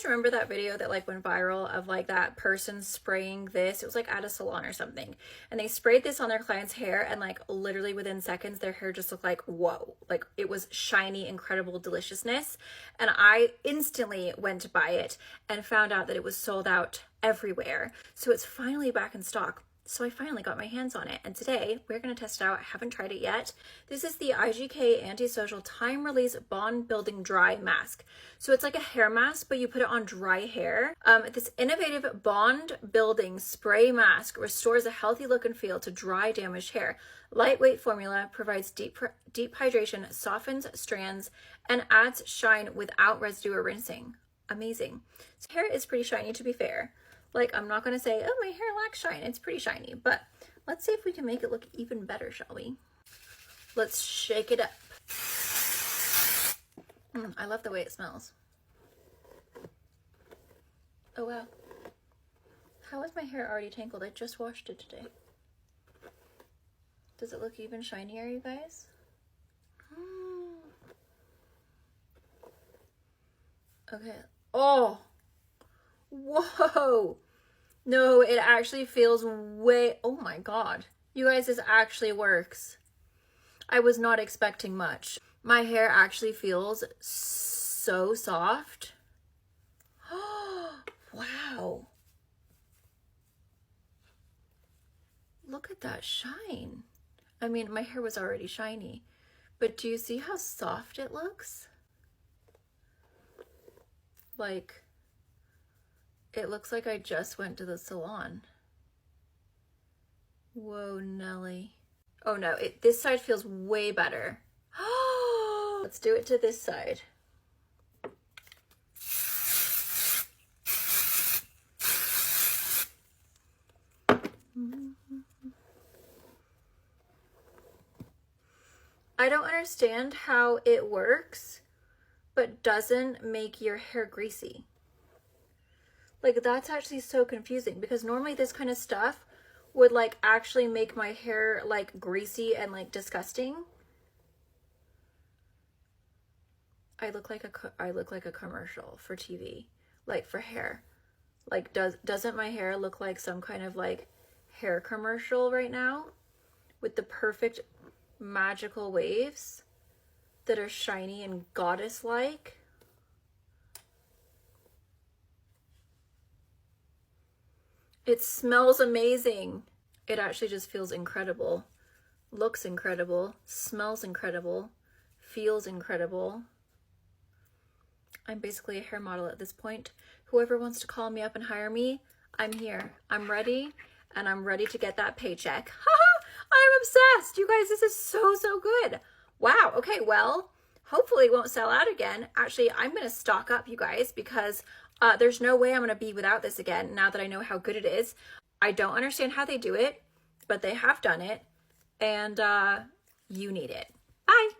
guys remember that video that like went viral of like that person spraying this? It was like at a salon or something. And they sprayed this on their client's hair and like literally within seconds their hair just looked like whoa. Like it was shiny, incredible deliciousness. And I instantly went to buy it and found out that it was sold out everywhere. So it's finally back in stock. So I finally got my hands on it, and today we're going to test it out. I haven't tried it yet. This is the IGK Antisocial Time Release Bond Building Dry Mask. So it's like a hair mask, but you put it on dry hair. This innovative bond building spray mask restores a healthy look and feel to dry, damaged hair. Lightweight formula provides deep hydration, softens strands, and adds shine without residue or rinsing. Amazing. So hair is pretty shiny, to be fair. Like, I'm not going to say, oh, my hair lacks shine. It's pretty shiny. But let's see if we can make it look even better, shall we? Let's shake it up. I love the way it smells. Oh, wow. How is my hair already tangled? I just washed it today. Does it look even shinier, you guys? Okay. Oh! Whoa! No, it actually feels way... Oh my god. You guys, this actually works. I was not expecting much. My hair actually feels so soft. Wow. Look at that shine. I mean, my hair was already shiny. But do you see how soft it looks? Like... It looks like I just went to the salon. Whoa, Nelly. Oh no, this side feels way better. Let's do it to this side. I don't understand how it works, but doesn't make your hair greasy. Like, that's actually so confusing because normally this kind of stuff would like actually make my hair like greasy and like disgusting. I look like a commercial for TV, like for hair. Like, doesn't my hair look like some kind of like hair commercial right now with the perfect magical waves that are shiny and goddess-like? It smells amazing. It actually just feels incredible. Looks incredible. Smells incredible. Feels incredible. I'm basically a hair model at this point. Whoever wants to call me up and hire me, I'm here. I'm ready, and I'm ready to get that paycheck. Haha! I'm obsessed. You guys, this is so good. Wow. Okay, well, hopefully it won't sell out again. Actually, I'm going to stock up, you guys, because there's no way I'm going to be without this again now that I know how good it is. I don't understand how they do it, but they have done it, and you need it. Bye!